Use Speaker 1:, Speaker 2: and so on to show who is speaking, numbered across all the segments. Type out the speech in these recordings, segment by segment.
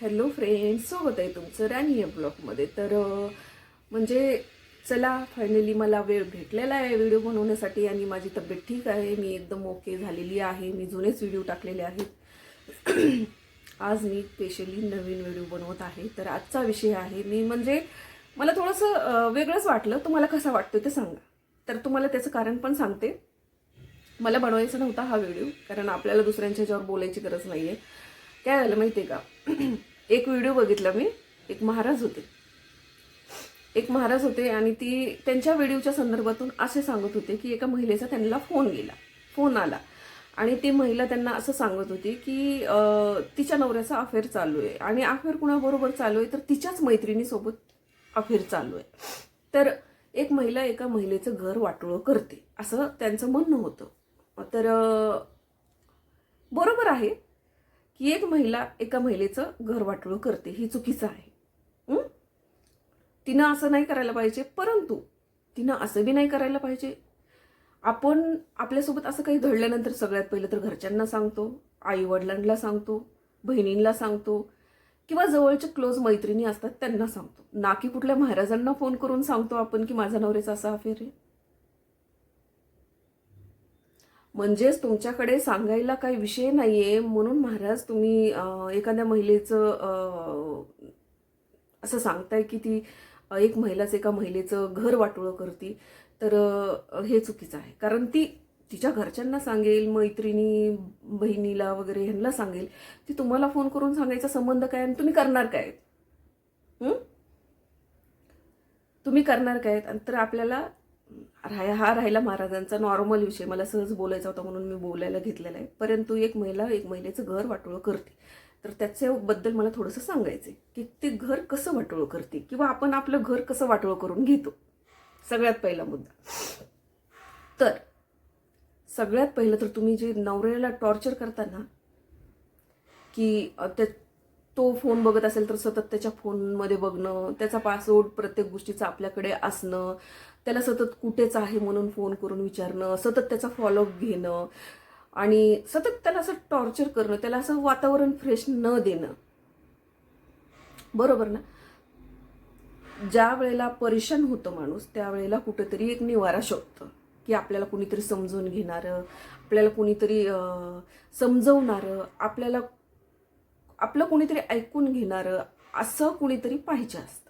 Speaker 1: Hello friends, स्वागत आहे तुमचं राणी या ब्लॉगमध्ये. तर म्हणजे चला फायनली मला वेळ भेटलेला आहे व्हिडिओ बनवण्यासाठी आणि माझी तब्येत ठीक आहे. मी एकदम ओके झालेली आहे. मी जुनेच व्हिडिओ टाकलेले आहेत. आज मी स्पेशली नवीन व्हिडिओ बनवत आहे. तर आजचा विषय आहे, मी म्हणजे मला थोडंसं वेगळंच वाटलं. तुम्हाला कसं वाटतं ते सांगा. तर तुम्हाला त्याचं कारण पण सांगते. मला बनवायचा नव्हता हा व्हिडिओ, कारण आपल्याला दुसऱ्यांच्या ह्याच्यावर बोलायची गरज नाही आहे. काय झालं माहिती आहे का, एक व्हिडिओ बघितला मी. एक महाराज होते आणि ती त्यांच्या व्हिडिओच्या संदर्भातून असे सांगत होते की एका महिलेचा त्यांना फोन आला आणि ती महिला त्यांना असं सांगत होती की तिच्या नवऱ्याचा अफेअर चालू आहे. आणि अफेअर कुणाबरोबर चालू आहे, तर तिच्याच मैत्रिणीसोबत अफेअर चालू आहे. तर एक महिला एका महिलेचं घर वाटोळं करते, असं त्यांचं म्हणणं होतं. तर बरोबर आहे की एक महिला एका महिलेचं घर वाटोळं करते, ही चुकीचं आहे. तिनं असं नाही करायला पाहिजे, परंतु तिनं असं बी नाही करायला पाहिजे. आपण आपल्यासोबत असं काही घडल्यानंतर सगळ्यात पहिलं तर घरच्यांना सांगतो, आई वडिलांना सांगतो, बहिणींना सांगतो, किंवा जवळच्या क्लोज मैत्रिणी असतात त्यांना सांगतो. ना की कुठल्या महाराजांना फोन करून सांगतो आपण की माझा नवऱ्याचा असा अफेअर आहे. म्हणजेच तुमच्याकडे सांगायला काही विषय नाहीये म्हणून महाराज तुम्ही एखाद्या महिलेचं असं सांगताय की ती एक महिलाच एका महिलेचं घर वाटोळं करते. तर हे चुकीचं आहे. कारण ती तिच्या घरच्यांना सांगेल, मैत्रिणी बहिणीला वगैरे ह्यांना सांगेल. ती तुम्हाला फोन करून सांगायचा संबंध काय आणि तुम्ही करणार काय? तुम्ही करणार काय? तर आपल्याला हा राहिला महाराजांचा नॉर्मल विषय, मला सहज बोलायचा होता म्हणून मी बोलायला घेतलेला आहे. परंतु एक महिला एक महिलेचं घर वाटोळं करते, तर त्याच्याबद्दल मला थोडंसं सांगायचंय की ते घर कसं वाटोळं करते किंवा आपण आपलं घर कसं वाटोळं करून घेतो. सगळ्यात पहिला मुद्दा. तर सगळ्यात पहिलं तर तुम्ही जे नवऱ्याला टॉर्चर करता ना, की तो फोन बघत असेल तर सतत त्याच्या फोनमध्ये बघणं, त्याचा पासवर्ड प्रत्येक गोष्टीचा आपल्याकडे असणं, त्याला सतत कुठेच आहे म्हणून फोन करून विचारणं, सतत त्याचा फॉलोअप घेणं आणि सतत त्याला असं टॉर्चर करणं, त्याला असं वातावरण फ्रेश न देणं. बरोबर ना? ज्या वेळेला परेशान होतं माणूस, त्यावेळेला कुठेतरी एक निवारा शोधतं की आपल्याला कुणीतरी समजून घेणारं, आपल्याला कुणीतरी समजवणारं, आपलं कुणीतरी ऐकून घेणारं असं कुणीतरी पाहिजे असतं.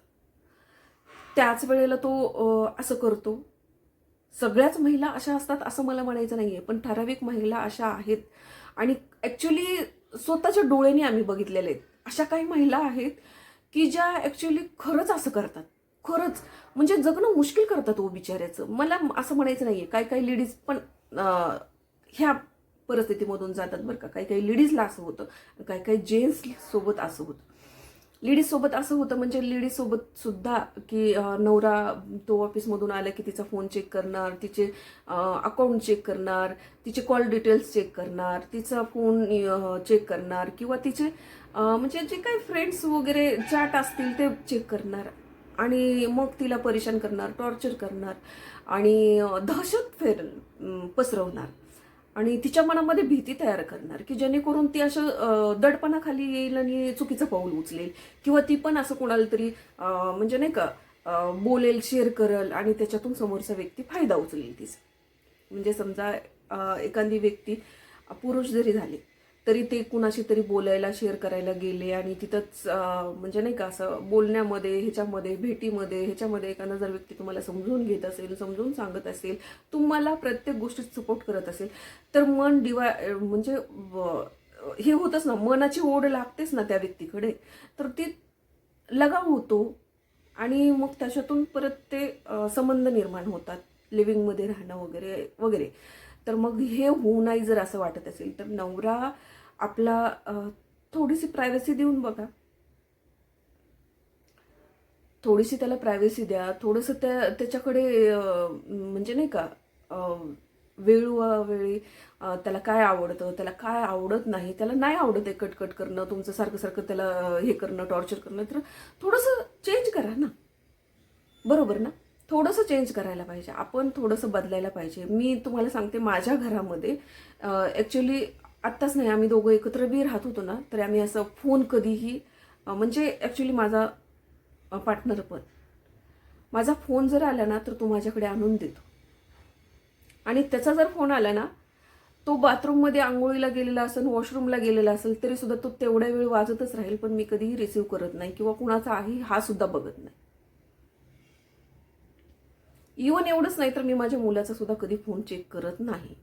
Speaker 1: त्याच वेळेला तो असं करतो. सगळ्याच महिला अशा असतात असं मला म्हणायचं नाहीये, पण ठराविक महिला अशा आहेत आणि ऍक्च्युली स्वतःच्या डोळ्यांनी आम्ही बघितलेले आहेत. अशा काही महिला आहेत की ज्या ऍक्च्युली खरंच असं करतात. खरंच म्हणजे जगणं मुश्किल करतात हो बिचाऱ्याचं. मला असं म्हणायचं नाहीये. काही काही लेडीज पण ह्या परिस्थितीमधून जातात बरं का. काही काही लेडीजला असं होतं, काही काही जेंट्स सोबत असं होतं. लेडीज सोबत असं होतं म्हणजे लेडीज सोबत सुद्धा की नवरा तो ऑफिसमधून आला की तिचा फोन चेक करणार, तिचे अकाउंट चेक करणार, तिचे कॉल डिटेल्स चेक करणार, तिचा फोन चेक करणार किंवा तिचे म्हणजे जे काही फ्रेंड्स वगैरे चॅट असतील ते चेक करणार आणि मग तिला परेशान करणार, टॉर्चर करणार आणि दहशत पसरवणार आणि तिच्या मनामध्ये भीती तयार करणार की जेणेकरून ती असं दडपणाखाली येईल आणि चुकीचं पाऊल उचलेल किंवा ती पण असं कोणाला तरी म्हणजे नाही का बोलेल, शेअर करेल आणि त्याच्यातून समोरचा व्यक्ती फायदा उचलेल तिचा. म्हणजे समजा एखादी व्यक्ती पुरुष जरी झाले तरी ते कुणाशी तरी बोलायला, शेअर करायला गेले आणि तिथंच म्हणजे नाही का असं बोलण्यामध्ये, ह्याच्यामध्ये, भेटीमध्ये, ह्याच्यामध्ये एखादा जर व्यक्ती तुम्हाला समजून घेत असेल, समजून सांगत असेल, तुम्हाला प्रत्येक गोष्टीत सपोर्ट करत असेल, तर मन म्हणजे हे होतच ना, मनाची ओढ लागतेच ना त्या व्यक्तीकडे, तर ती लगाव होतो आणि मग त्याच्यातून परत ते संबंध निर्माण होतात, लिव्हिंगमध्ये राहणं वगैरे वगैरे. तर मग हे होऊ नाही जर असं वाटत असेल तर नवरा आपला थोडीशी प्रायव्हसी देऊन बघा. थोडीशी त्याला प्रायव्हसी द्या. थोडंसं त्याच्याकडे म्हणजे नाही का वेळोवेळी त्याला काय आवडतं, त्याला काय आवडत नाही, त्याला नाही आवडत आहे कटकट करणं, तुमचं सारखं सारखं त्याला हे करणं, टॉर्चर करणं, तर थोडंसं चेंज करा ना. बरोबर ना? थोडंसं चेंज करायला पाहिजे. आपण थोडंसं बदलायला पाहिजे. मी तुम्हाला सांगते, माझ्या घरामध्ये ॲक्च्युली आत्ताच नाही, आम्ही दोघं एकत्र बी राहत होतो ना, तर आम्ही असं फोन कधीही म्हणजे ॲक्च्युली माझा पार्टनर पण माझा फोन जर आला ना तर तो माझ्याकडे आणून देतो. आणि त्याचा जर फोन आला ना, तो बाथरूममध्ये आंघोळीला गेलेला असेल, वॉशरूमला गेलेला असेल, तरी सुद्धा तो तेवढ्या वेळ वाजतच राहील, पण मी कधीही रिसीव्ह करत नाही किंवा कुणाचा आहे हा सुद्धा बघत नाही. इव्हन एवढंच नाही तर मी माझ्या मुलाचा सुद्धा कधी फोन चेक करत नाही.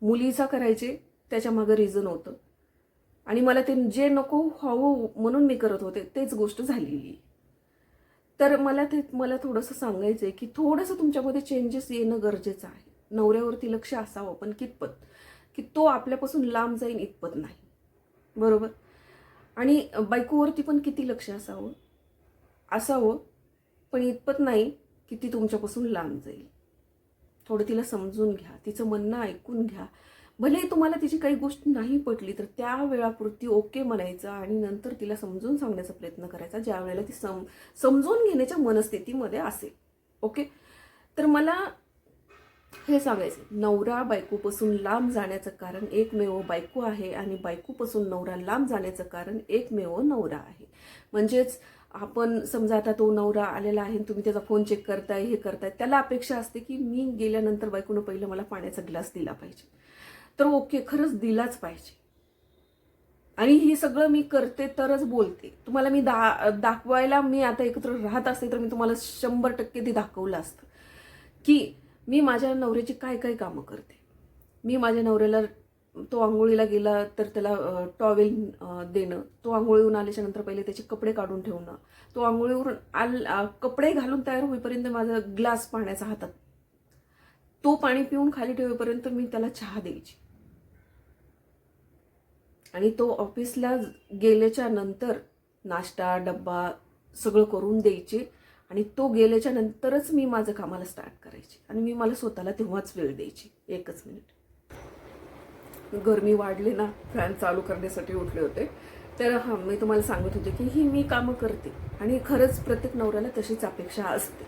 Speaker 1: मुलीचा करायचे त्याच्या मागे रिझन होतं आणि मला ते जे नको व्हावं म्हणून मी करत होते तेच गोष्ट झालेली. तर मला थोडंसं सांगायचं आहे की थोडंसं तुमच्यामध्ये चेंजेस येणं गरजेचं आहे. नवऱ्यावरती लक्ष असावं, पण कितपत, की तो आपल्यापासून लांब जाईल इतपत नाही, बरोबर. आणि बायकोवरती पण किती लक्ष असावं, पण इतपत नाही की ती तुमच्यापासून लांब जाईल. थोडं तिला समजून घ्या, तिचं म्हणणं ऐकून घ्या. भले तुम्हाला तिची काही गोष्ट नाही पटली तर त्या वेळापुरती ओके म्हणायचं आणि नंतर तिला समजून सांगण्याचा प्रयत्न करायचा ज्या वेळेला ती समजून घेण्याच्या मनस्थितीमध्ये असेल. ओके. तर मला हे सांगायचं, नवरा बायकोपासून लांब जाण्याचं कारण एकमेव बायको आहे आणि बायकोपासून नवरा लांब जाण्याचं कारण एकमेव नवरा आहे. म्हणजेच आपण समजा आता तो नवरा आलेला आहे, तुम्ही त्याचा फोन चेक करताय, हे करताय, त्याला अपेक्षा असते की मी गेल्यानंतर बायकोनं पहिलं मला पाण्याचा ग्लास दिला पाहिजे. तर ओके, खरंच दिलाच पाहिजे. आणि हे सगळं मी करते तरच बोलते. तुम्हाला मी दाखवायला मी आता एकत्र राहत असते तर मी तुम्हाला 100% ते दाखवलं असतं की मी माझ्या नवऱ्याची काय काय कामं करते. मी माझ्या नवऱ्याला, तो आंघोळीला गेला तर त्याला टॉवेल देणं, तो आंघोळीहून आल्याच्या नंतर पहिले त्याचे कपडे काढून ठेवणं, तो आंघोळीवरून कपडे घालून तयार होईपर्यंत माझा ग्लास पाण्याचा हातात, तो पाणी पिऊन खाली ठेवेपर्यंत मी त्याला चहा द्यायची. आणि तो ऑफिसला गेल्याच्या नंतर नाश्ता डब्बा सगळं करून द्यायचे आणि तो गेल्याच्या नंतरच मी माझं कामाला स्टार्ट करायचे आणि मी मला स्वतःला तेव्हाच वेळ द्यायची. 1 मिनिट. गरमी वाढली ना, फॅन चालू करण्यासाठी उठले होते. तर मी तुम्हाला सांगत होते की ही मी कामं करते आणि खरंच प्रत्येक नवऱ्याला तशीच अपेक्षा असते.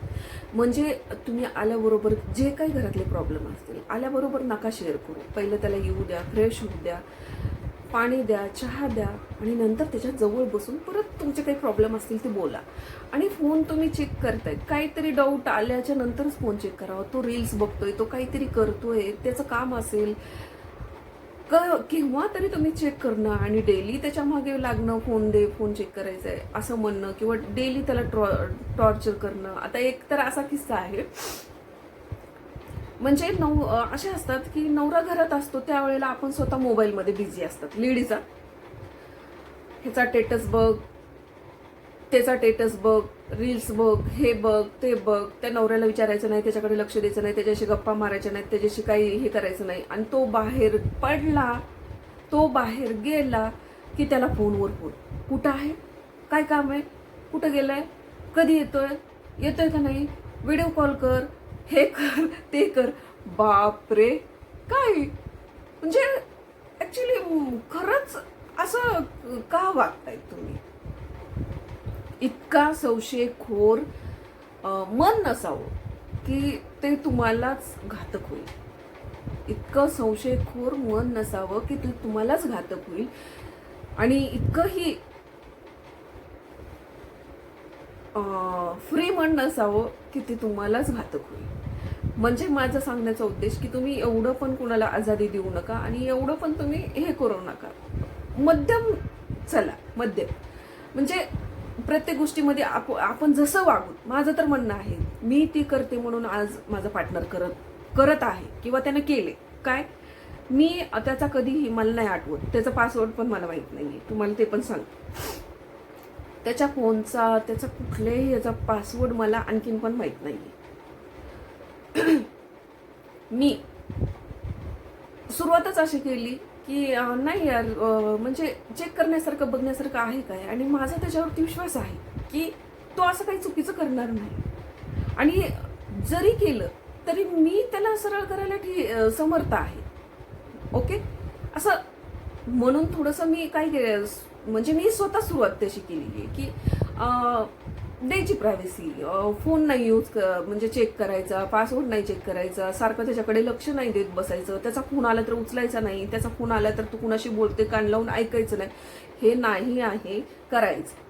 Speaker 1: म्हणजे तुम्ही आल्याबरोबर जे काही घरातले प्रॉब्लेम असतील आल्याबरोबर नका शेअर करू. पहिलं त्याला येऊ द्या, फ्रेश होऊ द्या, पाणी द्या, चहा द्या आणि नंतर त्याच्या जवळ बसून परत तुमचे काही प्रॉब्लेम असतील ते बोला. आणि फोन तुम्ही चेक करताय, काहीतरी डाऊट आल्याच्या नंतरच फोन चेक करावा. तो रील्स बघतोय, तो काहीतरी करतोय, त्याचं काम असेल किंवा तरी तुम्ही चेक करणं आणि डेली त्याच्या मागे लागणं, फोन चेक करायचा आहे असं म्हणणं किंवा डेली त्याला टॉर्चर करणं. आता एक तर असा किस्सा आहे, म्हणजे असे असतात की नवरा घरात असतो त्यावेळेला आपण स्वतः मोबाईलमध्ये बिझी असतात. लेडीचा ह्याचा टेटस बघ, त्याचा टेटस बघ, रील्स बघ, हे बघ, ते बघ. त्या नवऱ्याला विचारायचं नाही, त्याच्याकडे लक्ष द्यायचं नाही, त्याच्याशी गप्पा मारायच्या नाहीत, त्याच्याशी काही हे करायचं नाही. आणि तो बाहेर पडला, तो बाहेर गेला की त्याला फोनवर फोन. कुठं आहे, काय काम आहे, कुठं गेलाय, कधी येतोय का नाही, व्हिडिओ कॉल कर, हे कर, ते कर. बापरे, काय म्हणजे ऍक्च्युली खरंच असं का वागताय तुम्ही? इतका संशयखोर मन नसावं की ते तुम्हालाच घातक होईल. इतकं संशयखोर मन नसावं की ते तुम्हालाच घातक होईल. आणि इतकंही फ्री मन नसावं की ते तुम्हालाच घातक होईल. म्हणजे माझं सांगण्याचा उद्देश की तुम्ही एवढं पण कुणाला आझादी देऊ नका आणि एवढं पण तुम्ही हे करू नका. मध्यम चला, मध्यम. म्हणजे प्रत्येक गोष्टीमध्ये आपण जसं वागू. माझं तर म्हणणं आहे, मी ती करते म्हणून आज माझा पार्टनर करत आहे किंवा त्यानं केले काय, मी त्याचा कधीही मला नाही आठवत, त्याचा पासवर्ड पण मला माहित नाहीये, तुम्हाला ते पण सांगते. त्याच्या फोनचा, त्याचा कुठल्याही याचा पासवर्ड मला आणखीन पण माहित नाहीये. मी सुरुवातच अशी केली की नाही यार, म्हणजे चेक करण्यासारखं बघण्यासारखं आहे काय, आणि माझा त्याच्यावरती विश्वास आहे की तो असं काही चुकीचं करणार नाही. आणि जरी केलं तरी मी त्याला सरळ करायला समर्थ आहे. ओके. असं म्हणून थोडंसं मी काय केलं, म्हणजे मी स्वतः सुरुवात तशी केली की द्यायची प्रायव्हसी. फोन नाही म्हणजे चेक करायचा, पासवर्ड नाही चेक करायचा, सारखं त्याच्याकडे लक्ष नाही देत बसायचं, त्याचा फोन आला तर उचलायचा नाही, त्याचा फोन आला तर तू कुणाशी बोलते कान लावून ऐकायचं नाही, हे नाही आहे करायचं.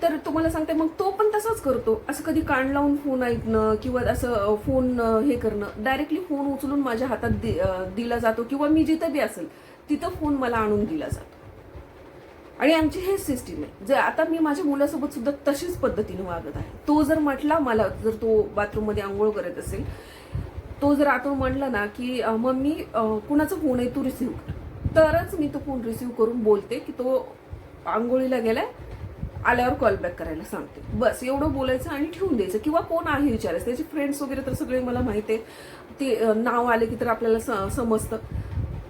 Speaker 1: तर तुम्हाला सांगते मग तो पण तसाच करतो. असं कधी कान लावून फोन ऐकणं किंवा असं फोन हे करणं, डायरेक्टली फोन उचलून माझ्या हातात दिला जातो किंवा मी जिथं बी असेल तिथं फोन मला आणून दिला जातो. आणि आमची हेच सिस्टीम आहे. जे आता मी माझ्या मुलासोबत सुद्धा तशीच पद्धतीने वागत आहे. तो जर म्हटला मला, जर तो बाथरूममध्ये आंघोळ करत असेल, तो जर आतून म्हणला ना की मम्मी कुणाचा फोन आहे तू रिसिव्ह कर, तरच मी तो फोन रिसिव्ह करून बोलते की तो आंघोळीला गेलाय, आल्यावर कॉल बॅक करायला सांगते. बस एवढं बोलायचं आणि ठेवून द्यायचं. किंवा कोण आहे विचारायचं. त्याचे फ्रेंड्स वगैरे तर सगळे मला माहिती आहे, ते नाव आले की तर आपल्याला समजतं.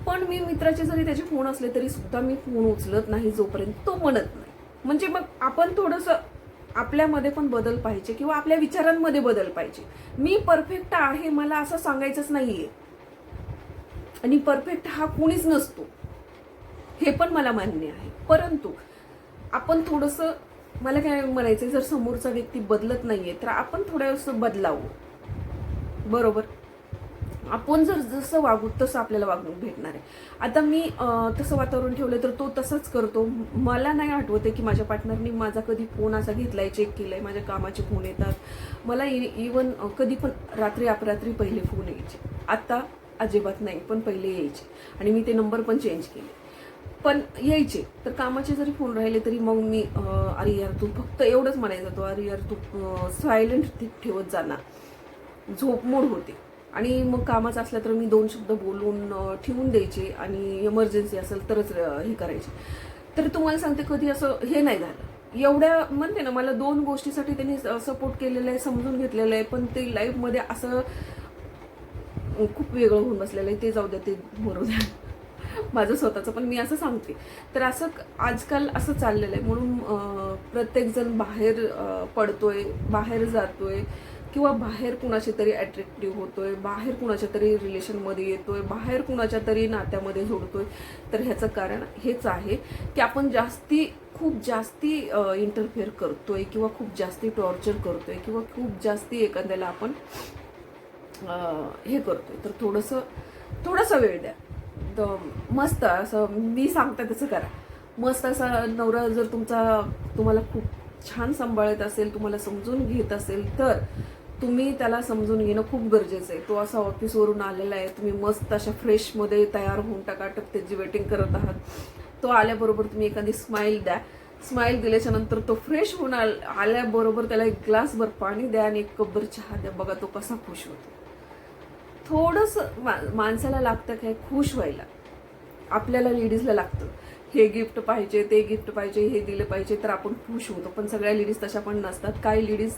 Speaker 1: पण मी मित्राचे जरी त्याचे फोन असले तरी सुद्धा मी फोन उचलत नाही जोपर्यंत तो म्हणत नाही. म्हणजे मग आपण थोडंसं आपल्यामध्ये पण बदल पाहिजे किंवा आपल्या विचारांमध्ये बदल पाहिजे. मी परफेक्ट आहे मला असं सांगायचंच नाहीये, आणि परफेक्ट हा कोणीच नसतो हे पण मला मान्य आहे. परंतु आपण थोडंसं, मला काय म्हणायचं, जर समोरचा व्यक्ती बदलत नाहीये तर आपण थोडंसं बदलावं. बरोबर. आपण जर जसं वागू तसं आपल्याला वागणूक भेटणार आहे. आता मी तसं वातावरण ठेवलं तर तो तसंच करतो. मला नाही आठवते की माझ्या पार्टनरनी माझा कधी फोन असा घेतलाय, चेक केलाय. माझ्या कामाचे फोन येतात मला, इवन कधी पण रात्री अपरात्री पहिले फोन यायचे. आता अजिबात नाही, पण पहिले यायचे आणि मी ते नंबर पण चेंज केले. पण यायचे तर कामाचे जरी फोन राहिले तरी मग मी अरे यार तू फक्त एवढंच म्हणायचं, तो अरे यार तू सायलेंट ठेवत जाणार, झोपमोड होते. आणि मग कामाचं असलं तर मी 2 शब्द बोलून ठेवून द्यायचे आणि इमर्जन्सी असेल तरच हे करायचे. तर तुम्हाला सांगते कधी असं हे नाही झालं. एवढ्या म्हणते ना, मला 2 गोष्टीसाठी त्यांनी सपोर्ट केलेलं आहे, समजून घेतलेलं आहे. पण ते लाईफमध्ये असं खूप वेगळं होऊन बसलेलं आहे. ते जाऊ द्या, ते मरू द्या, माझं स्वतःचं. पण मी असं सांगते, तर असं आजकाल असं चाललेलं आहे. म्हणून प्रत्येकजण बाहेर पडतोय, बाहेर जातोय किंवा बाहेर कुणाशी तरी अट्रॅक्टिव्ह होतोय, बाहेर कुणाच्या तरी रिलेशनमध्ये येतोय, बाहेर कुणाच्या तरी नात्यामध्ये जोडतोय. तर ह्याचं कारण हेच आहे की आपण खूप जास्ती इंटरफेअर करतोय किंवा खूप जास्ती टॉर्चर करतोय किंवा खूप जास्ती एखाद्याला आपण हे करतोय. तर थोडासा वेळ द्या. मस्त असं मी सांगते तसं करा. मस्त असा नवरा जर तुम्हाला खूप छान सांभाळत असेल, तुम्हाला समजून घेत असेल, तर तुम्ही त्याला समजून घेणं खूप गरजेचं आहे. तो असा ऑफिसवरून आलेला आहे, तुम्ही मस्त अशा फ्रेशमध्ये तयार होऊन टाकाटक त्याची वेटिंग करत आहात. तो आल्याबरोबर तुम्ही एखादी स्माईल द्या. स्माईल दिल्याच्या नंतर तो फ्रेश होऊन आल्याबरोबर त्याला एक ग्लासभर पाणी द्या आणि एक कपभर चहा द्या. बघा तो कसा खुश होतो. थोडंसं माणसाला लागतं काय, खुश व्हायला. आपल्याला लेडीजला लागतं हे गिफ्ट पाहिजे, ते गिफ्ट पाहिजे, हे दिलं पाहिजे, तर आपण खुश होतो. पण सगळ्या लेडीज तशा पण नसतात. काही लेडीज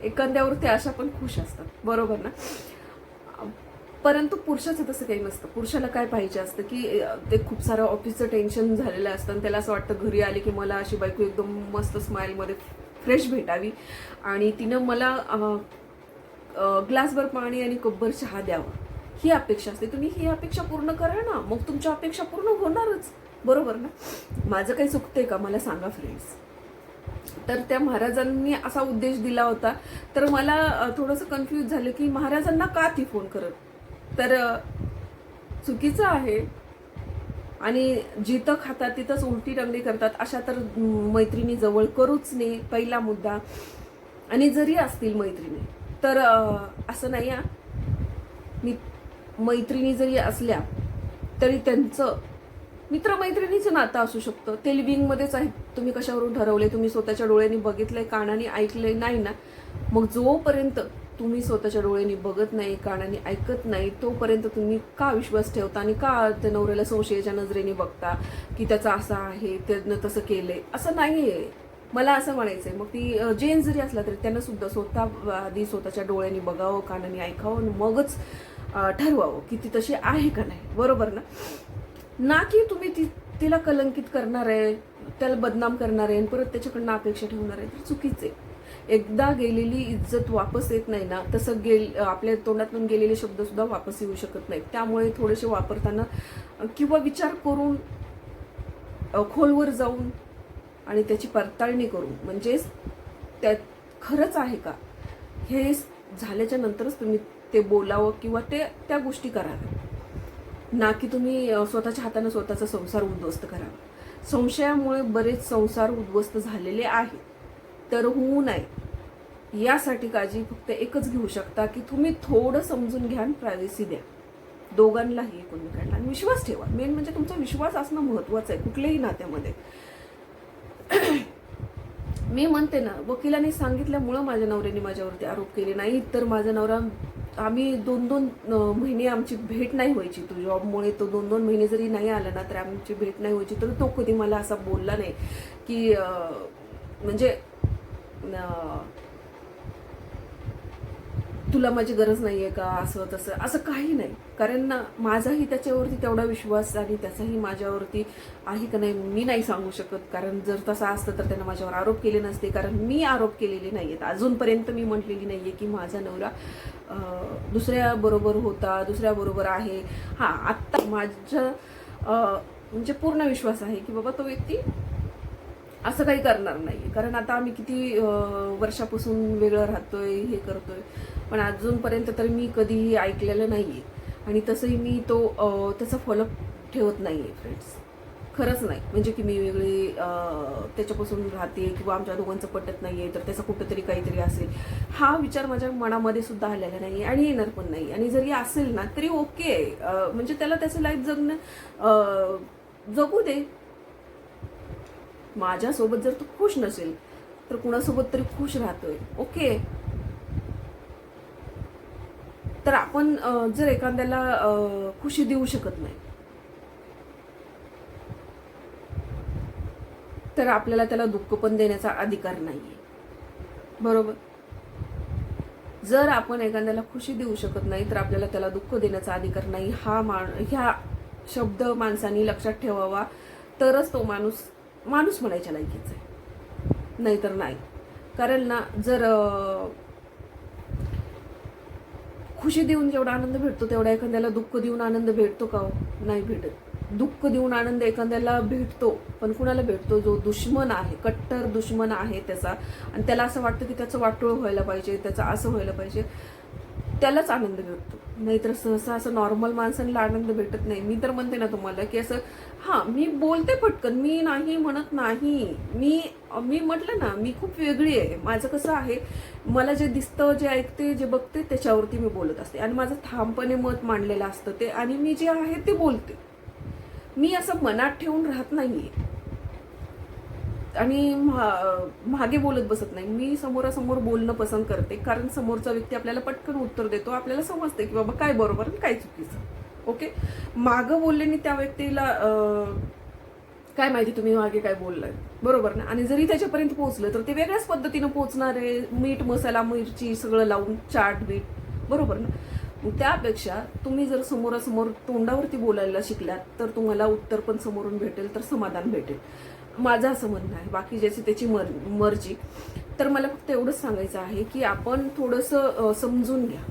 Speaker 1: एखाद्यावरती अशा पण खुश असतात, बरोबर ना. परंतु पुरुषाचं तसं काही नसतं. पुरुषाला काय पाहिजे असतं की ते खूप सारं ऑफिसचं टेन्शन झालेलं असतं आणि त्याला असं वाटतं घरी आले की मला अशी बायको एकदम मस्त स्माईलमध्ये फ्रेश भेटावी आणि तिनं मला ग्लासभर पाणी आणि कपभर चहा द्यावा, ही अपेक्षा असते. तुम्ही ही अपेक्षा पूर्ण करा ना, मग तुमच्या अपेक्षा पूर्ण होणारच, बरोबर ना. माझं काही चुकतंय का, मला सांगा फ्रेंड्स. तर त्या महाराजांनी असा उद्देश दिला होता. तर मला थोडंसं कन्फ्यूज झालं की महाराजांना का ती फोन करत, तर चुकीचं आहे. आणि जिथं खातात तिथंच उलटी टंगडी करतात, अशा तर मैत्रिणी जवळ करूच नाही, पहिला मुद्दा. आणि जरी असतील मैत्रिणी तर असं नाही मी मैत्रिणी जरी असल्या तरी त्यांचं मित्रमैत्रिणीचं नातं असू शकतं. ते लिव्हिंगमध्येच आहे. तुम्ही कशावरून ठरवले, तुम्ही स्वतःच्या डोळ्यांनी बघितलंय, कानाने ऐकलंय नाही ना. मग जोपर्यंत तुम्ही स्वतःच्या डोळ्यांनी बघत नाही, कानाने ऐकत नाही, तोपर्यंत तुम्ही का विश्वास ठेवता आणि का त्या नवऱ्याला संशयाच्या नजरेने बघता की त्याचं असं आहे, त्यानं तसं केलंय. असं नाहीये, मला असं म्हणायचंय. मग ती जेंट्स जरी असला तरी त्यांना सुद्धा आधी स्वतःच्या डोळ्यांनी बघावं, कानाने ऐकावं आणि मगच ठरवावं की ती तशी आहे का नाही, बरोबर ना की तुम्ही तिला कलंकित करणार आहे, त्याला बदनाम करणार आहे आणि परत त्याच्याकडनं अपेक्षा ठेवणार आहे. तर चुकीचे. एकदा गेलेली इज्जत वापस येत नाही ना, तसं आपल्या तोंडातून गेलेले शब्द सुद्धा वापस येऊ शकत नाहीत. त्यामुळे थोडेसे वापरताना किंवा विचार करून, खोलवर जाऊन आणि त्याची पडताळणी करून, म्हणजेच त्यात खरंच आहे का, हे झाल्याच्या नंतरच तुम्ही ते बोलावं किंवा त्या गोष्टी कराव्या, ना की तुम्ही स्वतःच्या हाताने स्वतःचा संसार उद्ध्वस्त करावा. संशयामुळे बरेच संसार उद्ध्वस्त झालेले आहेत. तर होऊ नये यासाठी काळजी फक्त एकच घेऊ शकता की तुम्ही थोडं समजून घ्या आणि प्रायव्हसी द्या दोघांनाही, एकमेकांना, आणि विश्वास ठेवा. मेन म्हणजे तुमचा विश्वास असणं महत्वाचं आहे कुठल्याही नात्यामध्ये. मी म्हणते ना, वकिलांनी सांगितल्यामुळं माझ्या नवऱ्याने माझ्यावरती आरोप केले नाही, तर माझा नवरा, आम्ही 2-2 महिने आमची भेट नाही व्हायची. तो जॉबमुळे तो 2-2 महिने जरी नाही आला ना तर आमची भेट नाही व्हायची. तर तो कधी मला असा बोलला नाही की म्हणजे तुला माझी गरज नाहीये का, असं तसं, असं काही नाही. कारण ना माझाही त्याच्यावरती तेवढा विश्वास आणि त्याचाही माझ्यावरती आहे का नाही मी नाही सांगू शकत. कारण जर तसं असतं तर त्यानं माझ्यावर आरोप केले नसते. कारण मी आरोप केलेले नाहीयेत अजूनपर्यंत. मी म्हटलेली नाहीये की माझा नवरा दुसऱ्याबरोबर होता, दुसऱ्याबरोबर आहे. हां, आत्ता माझ्या म्हणजे पूर्ण विश्वास आहे की बाबा तो व्यक्ती असं काही करणार नाही. कारण आता आम्ही किती वर्षापासून वेगळं राहतोय, हे करतोय, पण अजूनपर्यंत तर मी कधीही ऐकलेलं नाहीये. आणि तसंही मी त्याचा फॉलोअप ठेवत नाहीये फ्रेंड्स, खरंच नाही. म्हणजे की मी वेगळी त्याच्यापासून राहते किंवा आमच्या दोघांचं पटत नाहीये तर त्याचं कुठंतरी काहीतरी असेल, हा विचार माझ्या मनामध्ये सुद्धा आलेला नाही आणि येणार पण नाही. आणि जरी असेल ना तरी ओके, म्हणजे त्याला त्याचं लाईफ जगू दे. माझ्यासोबत जर तो खुश नसेल तर कुणासोबत तरी खुश राहतोय, ओके. तर आपण जर एखाद्याला खुशी देऊ शकत नाही तर आपल्याला त्याला दुःख पण देण्याचा अधिकार नाहीये, बरोबर. जर आपण एखाद्याला खुशी देऊ शकत नाही तर आपल्याला त्याला दुःख देण्याचा अधिकार नाही. ह्या शब्द माणसाने लक्षात ठेवावा, तरच तो माणूस म्हणायच्या लायकीचा आहे, नाहीतर नाही. कारण ना जर खुशी देऊन जेवढा आनंद भेटतो तेवढा एखाद्याला दुःख देऊन आनंद भेटतो का? नाही भेटत. दुःख देऊन आनंद एखाद्याला भेटतो, पण कुणाला भेटतो? जो दुश्मन आहे, कट्टर दुश्मन आहे त्याचा, आणि त्याला असं वाटतं की त्याचं वाटोळ व्हायला पाहिजे, त्याचं असं व्हायला पाहिजे, त्यालाच आनंद भेटतो. नाहीतर सहसा असं नॉर्मल माणसांना आनंद भेटत नाही. मी तर म्हणते ना तुम्हाला की असं, हां, मी बोलते पटकन, मी नाही म्हणत नाही. मी म्हटलं ना, मी खूप वेगळी आहे. माझं कसं आहे, मला जे दिसतं, जे ऐकते, जे बघते त्याच्यावरती मी बोलत असते आणि माझं ठामपणे मत मांडलेलं असतं ते, आणि मी जे आहे ते बोलते. मी असं मनात ठेवून राहत नाहीये आणि मागे बोलत बसत नाही. मी समोरासमोर बोलणं पसंत करते, कारण समोरचा व्यक्ती आपल्याला पटकन उत्तर देतो. आपल्याला समजते की बाबा काय बरोबर आणि काय चुकीचं, ओके. मागं बोलल्याने त्या व्यक्तीला काय माहिती तुम्ही मागे काय बोललाय, बरोबर ना. आणि जरी त्याच्यापर्यंत पोहोचलं तर ते वेगळ्याच पद्धतीनं पोहोचणार आहे, मीठ मसाला मिरची सगळं लावून, चाट बीट, बरोबर ना. त्यापेक्षा तुम्ही जर समोरासमोर तोंडावरती बोलायला शिकलात तर तुम्हाला उत्तर पण समोरून भेटेल, तर समाधान भेटेल. माझं असं म्हणणं आहे. बाकी ज्याची त्याची मर्जी. तर मला फक्त एवढंच सांगायचं आहे की आपण थोडंसं समजून घ्या,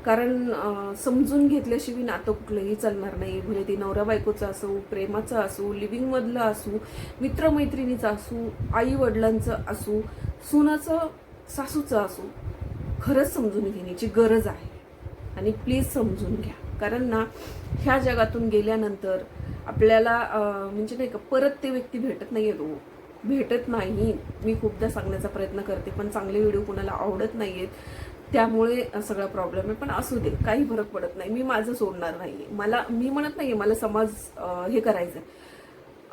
Speaker 1: कारण समजून घेतल्याशिवाय नातं कुठलंही चालणार नाही. भले ते नवरा बायकोचं असो, प्रेमाचं असो, लिव्हिंग मधलं असो, मित्रमैत्रिणीचं असो, आई वडिलांचं असो, सुनाचं सासूचं असो, खरंच समजून घेण्याची गरज आहे. आणि प्लीज समजून घ्या, कारण ना ह्या जगातून गेल्यानंतर आपल्याला म्हणजे नाही का परत ते व्यक्ती भेटत नाहीये, तो भेटत नाही. मी खूपदा सांगण्याचा प्रयत्न करते पण चांगले व्हिडिओ कुणाला आवडत नाहीयेत, त्यामुळे सगळा प्रॉब्लेम आहे. पण असू दे, काही फरक पडत नाही. मी माझं सोडणार नाहीये. मी म्हणत नाहीये मला समाज हे करायचंय,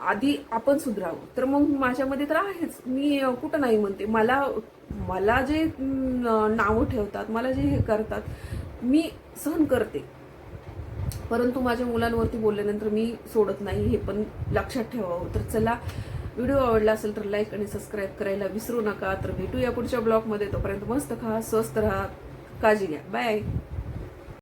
Speaker 1: आधी आपण सुधरावं. तर मग माझ्यामध्ये तर आहेच, मी कुठं नाही म्हणते. मला जे नावं ठेवतात, मला जे हे करतात, मी सहन करते, परंतु माझ्या मुलांवरती बोलल्यानंतर मी सोडत नाही, हे पण लक्षात ठेवावं. तर चला, व्हिडिओ आवडला असेल तर लाईक आणि सबस्क्राईब करायला विसरू नका. तर भेटूया पुढच्या ब्लॉगमध्ये. तोपर्यंत मस्त खा, स्वस्त राहा, काळजी घ्या. बाय.